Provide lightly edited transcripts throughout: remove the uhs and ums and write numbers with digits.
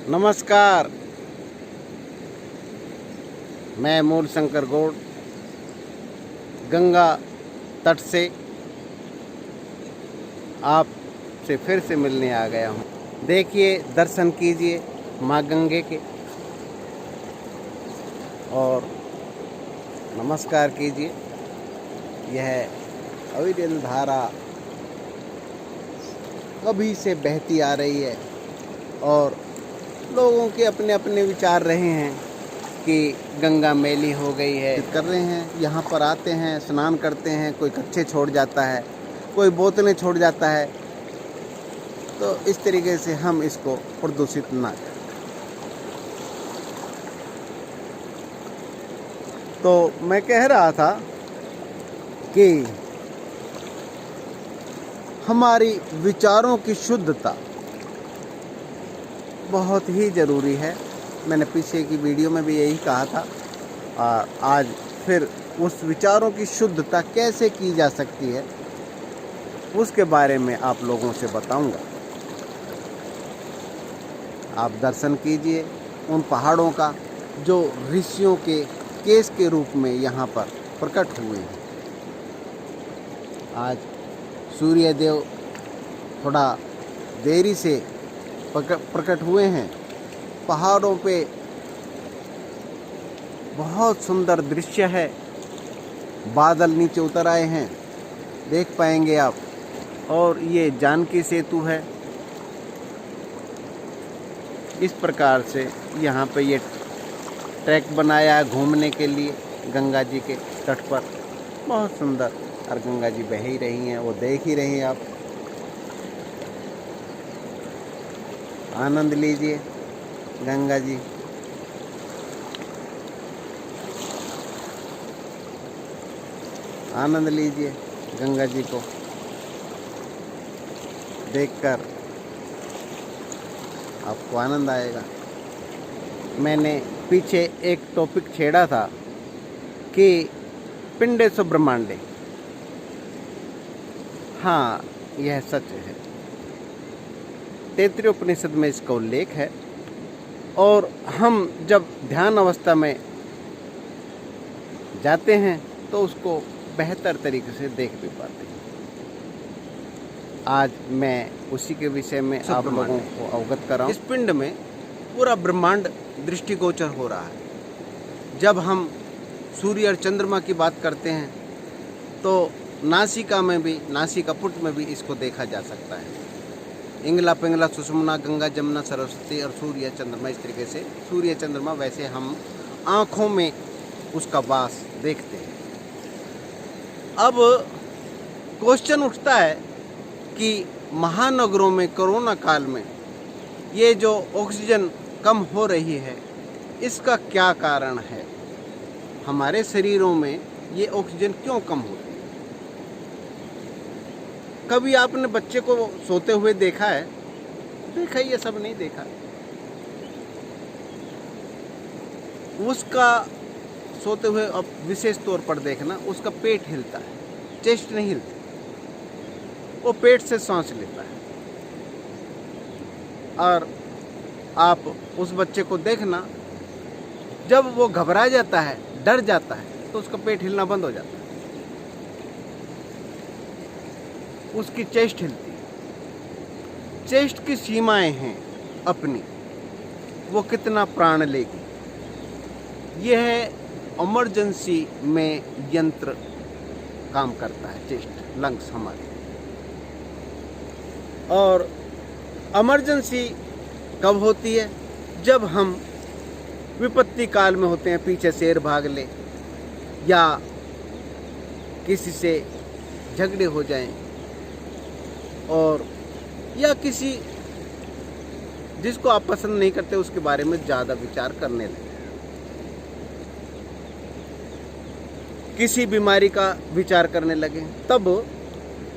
नमस्कार, मैं मूल शंकर गौड़ गंगा तट से आपसे फिर से मिलने आ गया हूँ। देखिए, दर्शन कीजिए माँ गंगे के और नमस्कार कीजिए। यह अविरल धारा कभी से बहती आ रही है और लोगों के अपने अपने विचार रहे हैं कि गंगा मैली हो गई है, कर रहे हैं। यहाँ पर आते हैं, स्नान करते हैं, कोई कच्छे छोड़ जाता है, कोई बोतलें छोड़ जाता है। तो इस तरीके से हम इसको प्रदूषित ना करें। तो मैं कह रहा था कि हमारी विचारों की शुद्धता बहुत ही ज़रूरी है। मैंने पीछे की वीडियो में भी यही कहा था और आज फिर उस विचारों की शुद्धता कैसे की जा सकती है उसके बारे में आप लोगों से बताऊंगा। आप दर्शन कीजिए उन पहाड़ों का जो ऋषियों के केस के रूप में यहाँ पर प्रकट हुए हैं। आज सूर्य देव थोड़ा देरी से प्रकट हुए हैं। पहाड़ों पे बहुत सुंदर दृश्य है। बादल नीचे उतर आए हैं, देख पाएंगे आप। और ये जानकी सेतु है। इस प्रकार से यहाँ पे ये ट्रैक बनाया है घूमने के लिए गंगा जी के तट पर। बहुत सुंदर, और गंगा जी बह ही रही हैं, वो देख ही रही हैं आप। आनंद लीजिए गंगा जी। आनंद लीजिए गंगा जी को देखकर, आपको आनंद आएगा। मैंने पीछे एक टॉपिक छेड़ा था कि पिंडेषु ब्रह्मांडे। हाँ, यह सच है। तैत्तिरीय उपनिषद में इसका उल्लेख है। और हम जब ध्यान अवस्था में जाते हैं तो उसको बेहतर तरीके से देख भी पाते हैं। आज मैं उसी के विषय में आप लोगों को अवगत कराऊं। इस पिंड में पूरा ब्रह्मांड दृष्टिगोचर हो रहा है। जब हम सूर्य और चंद्रमा की बात करते हैं तो नासिका में भी, नासिकापुट में भी इसको देखा जा सकता है। इंगला पिंगला सुषुम्ना गंगा जमुना सरस्वती और सूर्य चंद्रमा, इस तरीके से सूर्य चंद्रमा वैसे हम आँखों में उसका वास देखते हैं। अब क्वेश्चन उठता है कि महानगरों में कोरोना काल में ये जो ऑक्सीजन कम हो रही है, इसका क्या कारण है? हमारे शरीरों में ये ऑक्सीजन क्यों कम होती है? कभी आपने बच्चे को सोते हुए देखा है? देखा, ये सब नहीं देखा। उसका सोते हुए अब विशेष तौर पर देखना, उसका पेट हिलता है, चेस्ट नहीं हिलती, वो पेट से सांस लेता है। और आप उस बच्चे को देखना, जब वो घबरा जाता है, डर जाता है, तो उसका पेट हिलना बंद हो जाता है, उसकी चेस्ट हिलती है। चेस्ट की सीमाएं हैं अपनी, वो कितना प्राण लेगी। यह इमरजेंसी में यंत्र काम करता है, चेस्ट, लंग्स हमारे। और इमरजेंसी कब होती है? जब हम विपत्ति काल में होते हैं, पीछे शेर भाग ले या किसी से झगड़े हो जाएं, और या किसी जिसको आप पसंद नहीं करते उसके बारे में ज़्यादा विचार करने लगे, किसी बीमारी का विचार करने लगे, तब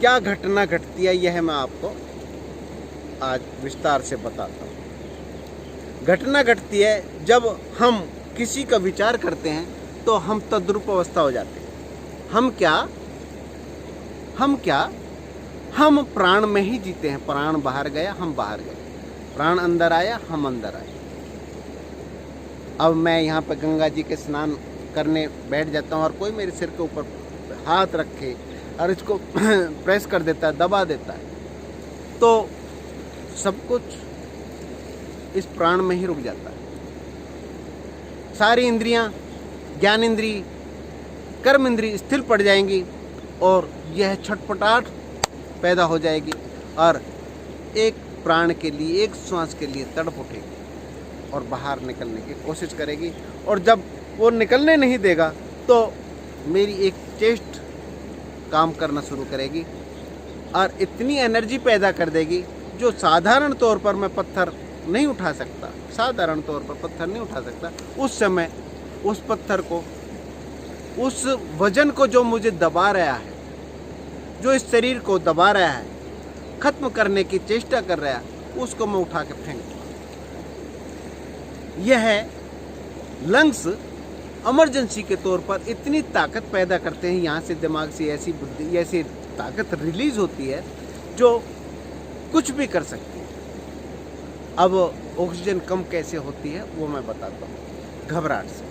क्या घटना घटती है, यह मैं आपको आज विस्तार से बताता हूँ। घटना घटती है जब हम किसी का विचार करते हैं तो हम तद्रूप अवस्था हो जाते हैं। हम क्या हम प्राण में ही जीते हैं। प्राण बाहर गया, हम बाहर गए। प्राण अंदर आया, हम अंदर आए। अब मैं यहाँ पर गंगा जी के स्नान करने बैठ जाता हूँ और कोई मेरे सिर के ऊपर हाथ रखे और इसको प्रेस कर देता है, दबा देता है, तो सब कुछ इस प्राण में ही रुक जाता है। सारी इंद्रियां, ज्ञान इंद्री, कर्म इंद्री स्थिर पड़ जाएंगी और यह छटपटाहट पैदा हो जाएगी और एक प्राण के लिए, एक श्वास के लिए तड़प उठेगी और बाहर निकलने की कोशिश करेगी। और जब वो निकलने नहीं देगा तो मेरी एक चेस्ट काम करना शुरू करेगी और इतनी एनर्जी पैदा कर देगी जो साधारण तौर पर मैं पत्थर नहीं उठा सकता, साधारण तौर पर पत्थर नहीं उठा सकता। उस समय उस पत्थर को, उस वजन को जो मुझे दबा रहा है, जो इस शरीर को दबा रहा है, खत्म करने की चेष्टा कर रहा है, उसको मैं उठा के फेंक दूँ। यह लंग्स इमरजेंसी के तौर पर इतनी ताकत पैदा करते हैं, यहाँ से दिमाग से ऐसी बुद्धि, ऐसी ताकत रिलीज होती है जो कुछ भी कर सकती है। अब ऑक्सीजन कम कैसे होती है वो मैं बताता हूँ। घबराहट से।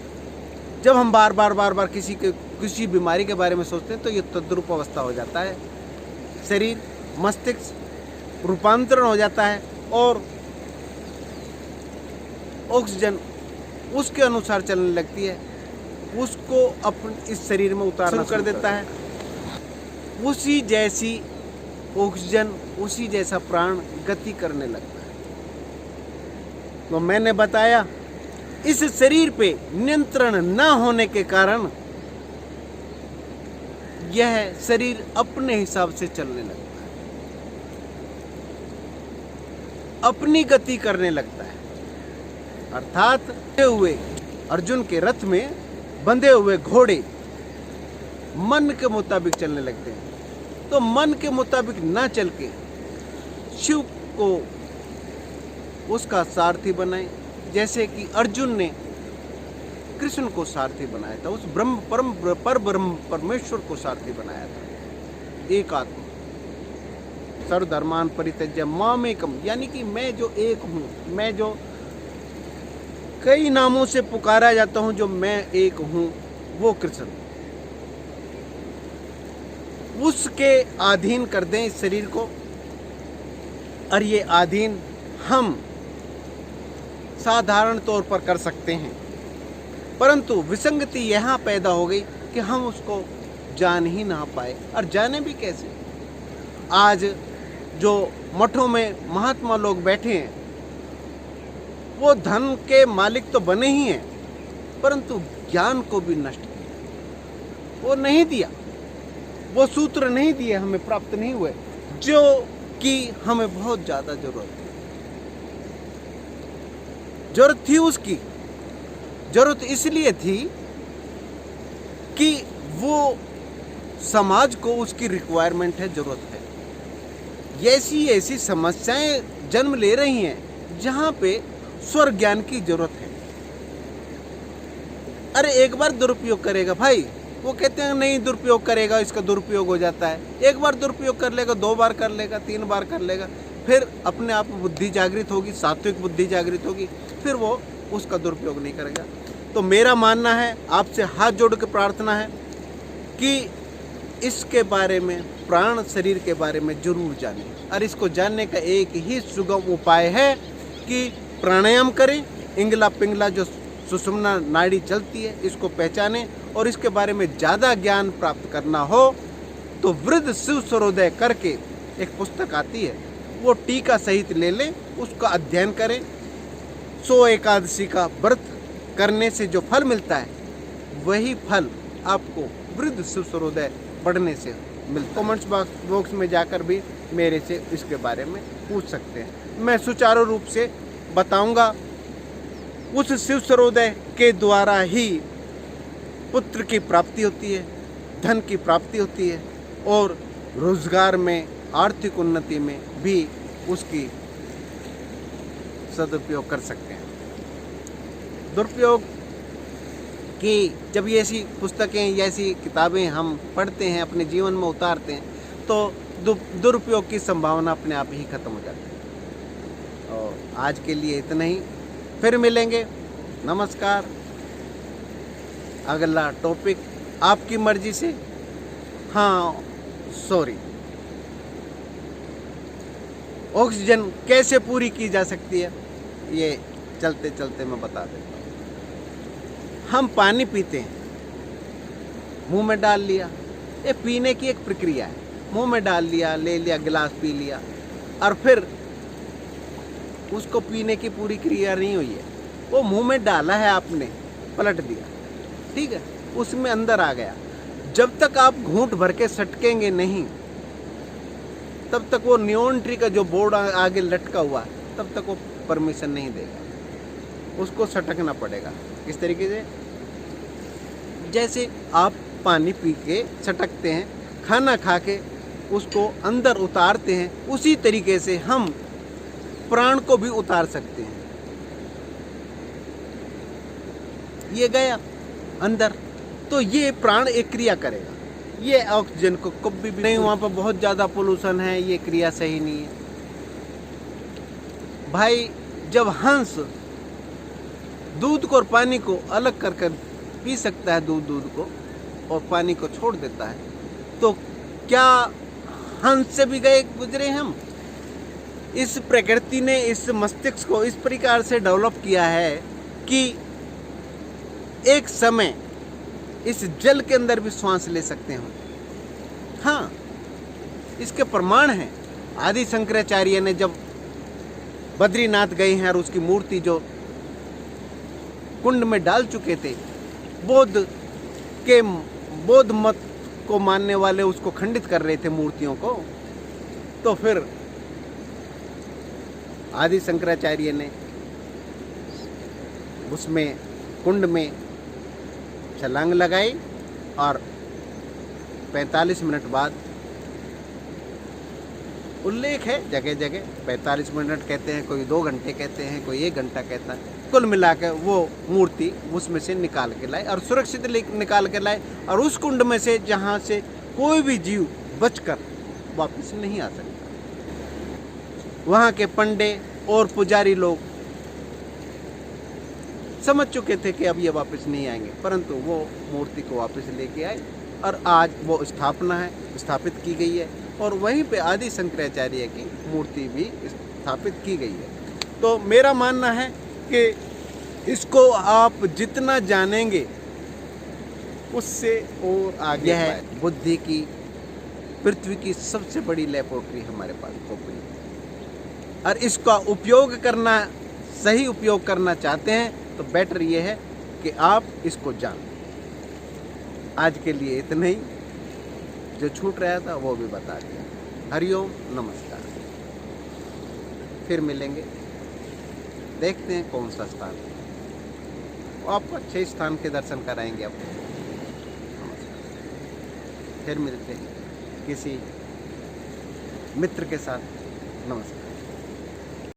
जब हम बार बार किसी बीमारी के बारे में सोचते हैं तो ये तद्रुप अवस्था हो जाता है, शरीर मस्तिष्क रूपांतरण हो जाता है और ऑक्सीजन उसके अनुसार चलने लगती है, उसको अपने इस शरीर में उतारना शुरू कर देता है। उसी जैसी ऑक्सीजन, उसी जैसा प्राण गति करने लगता है। तो मैंने बताया इस शरीर पे नियंत्रण न होने के कारण यह शरीर अपने हिसाब से चलने लगता है, अपनी गति करने लगता है। अर्थात बंधे हुए अर्जुन के रथ में बंधे हुए घोड़े मन के मुताबिक चलने लगते हैं। तो मन के मुताबिक ना चल के शिव को उसका सारथी बनाए, जैसे कि अर्जुन ने कृष्ण को सारथी बनाया था, उस ब्रह्म परमेश्वर को सारथी बनाया था। एक आत्मा सर्वधर्मान परित्यज्य मामेकम, यानी कि मैं जो एक हूँ, मैं जो कई नामों से पुकारा जाता हूँ, जो मैं एक हूँ, वो कृष्ण, उसके अधीन कर दें इस शरीर को। और ये अधीन हम साधारण तौर पर कर सकते हैं, परंतु विसंगति यहाँ पैदा हो गई कि हम उसको जान ही ना पाए। और जाने भी कैसे? आज जो मठों में महात्मा लोग बैठे हैं वो धन के मालिक तो बने ही हैं, परंतु ज्ञान को भी नष्ट किया, वो नहीं दिया, वो सूत्र नहीं दिए, हमें प्राप्त नहीं हुए, जो कि हमें बहुत ज्यादा जरूरत थी। उसकी जरूरत इसलिए थी कि वो समाज को उसकी रिक्वायरमेंट है, जरूरत है। ऐसी ऐसी समस्याएं जन्म ले रही हैं जहां पे स्वर्ग ज्ञान की जरूरत है। अरे एक बार दुरुपयोग करेगा भाई, वो कहते हैं नहीं दुरुपयोग करेगा, इसका दुरुपयोग हो जाता है। एक बार दुरुपयोग कर लेगा, 2 बार कर लेगा, 3 बार कर लेगा, फिर अपने आप बुद्धि जागृत होगी, सात्विक बुद्धि जागृत होगी, फिर वो उसका दुरुपयोग नहीं करेगा। तो मेरा मानना है, आपसे हाथ जोड़ के प्रार्थना है कि इसके बारे में, प्राण शरीर के बारे में जरूर जानें। और इसको जानने का एक ही सुगम उपाय है कि प्राणायाम करें। इंगला पिंगला जो सुषुम्ना नाड़ी चलती है, इसको पहचानें। और इसके बारे में ज़्यादा ज्ञान प्राप्त करना हो तो वृद्ध शिव सर्वोदय करके एक पुस्तक आती है, वो टीका सहित ले लें, उसका अध्ययन करें। 100 एकादशी का व्रत करने से जो फल मिलता है, वही फल आपको वृद्ध शिव सर्वोदय पढ़ने से मिलता है। कमेंट्स बॉक्स में जाकर भी मेरे से इसके बारे में पूछ सकते हैं, मैं सुचारू रूप से बताऊंगा। उस शिव सर्वोदय के द्वारा ही पुत्र की प्राप्ति होती है, धन की प्राप्ति होती है और रोजगार में, आर्थिक उन्नति में भी उसकी सदुपयोग कर सकते हैं। दुरुपयोग की जब ये ऐसी पुस्तकें, ये ऐसी किताबें हम पढ़ते हैं, अपने जीवन में उतारते हैं, तो दुरुपयोग की संभावना अपने आप ही खत्म हो जाती है। और आज के लिए इतना ही, फिर मिलेंगे। नमस्कार। अगला टॉपिक आपकी मर्जी से। हाँ सॉरी, ऑक्सीजन कैसे पूरी की जा सकती है ये चलते चलते मैं बता देता हूँ। हम पानी पीते हैं, मुंह में डाल लिया, ये पीने की एक प्रक्रिया है। मुंह में डाल लिया, ले लिया, गिलास पी लिया, और फिर उसको पीने की पूरी क्रिया नहीं हुई है। वो मुंह में डाला है आपने, पलट दिया, ठीक है, उसमें अंदर आ गया। जब तक आप घूंट भर के सटकेंगे नहीं, तब तक वो नियॉन ट्री का जो बोर्ड आगे लटका हुआ, तब तक वो परमिशन नहीं देगा, उसको सटकना पड़ेगा। इस तरीके से जैसे आप पानी पी के सटकते हैं, खाना खा के उसको अंदर उतारते हैं, उसी तरीके से हम प्राण को भी उतार सकते हैं। ये गया अंदर, तो ये प्राण एक क्रिया करेगा। ये ऑक्सीजन को कभी भी नहीं, वहाँ पर बहुत ज़्यादा पोल्यूशन है, ये क्रिया सही नहीं है भाई। जब हंस दूध को और पानी को अलग कर कर पी सकता है, दूध को और पानी को छोड़ देता है, तो क्या हंस से भी गए गुजरे हम? इस प्रकृति ने इस मस्तिष्क को इस प्रकार से डेवलप किया है कि एक समय इस जल के अंदर भी श्वास ले सकते हैं। हाँ, इसके प्रमाण हैं। आदि शंकराचार्य ने जब बद्रीनाथ गए हैं और उसकी मूर्ति जो कुंड में डाल चुके थे, बौद्ध मत को मानने वाले उसको खंडित कर रहे थे मूर्तियों को, तो फिर आदि शंकराचार्य ने उसमें कुंड में छलांग लगाई और 45 मिनट बाद, उल्लेख है जगह जगह 45 मिनट कहते हैं, कोई 2 घंटे कहते हैं, कोई 1 घंटा कहता है, कुल मिलाकर वो मूर्ति उसमें से निकाल के लाए और सुरक्षित निकाल के लाए, और उस कुंड में से जहाँ से कोई भी जीव बचकर वापस नहीं आ सकता। वहाँ के पंडे और पुजारी लोग समझ चुके थे कि अब ये वापस नहीं आएंगे, परंतु वो मूर्ति को वापस लेके आए और आज वो स्थापित की गई है, और वहीं पे आदि शंकराचार्य की मूर्ति भी स्थापित की गई है। तो मेरा मानना है कि इसको आप जितना जानेंगे उससे और आगे है। बुद्धि की, पृथ्वी की सबसे बड़ी लेबोरेटरी हमारे पास खोपड़ी, और इसका उपयोग करना, सही उपयोग करना चाहते हैं तो बेटर ये है कि आप इसको जानें। आज के लिए इतना ही, जो छूट रहा था वो भी बता दिया। हरिओम, नमस्कार। फिर मिलेंगे, देखते हैं कौन सा स्थान है, आपको अच्छे स्थान के दर्शन कराएंगे आपको। फिर मिलते हैं किसी मित्र के साथ। नमस्कार।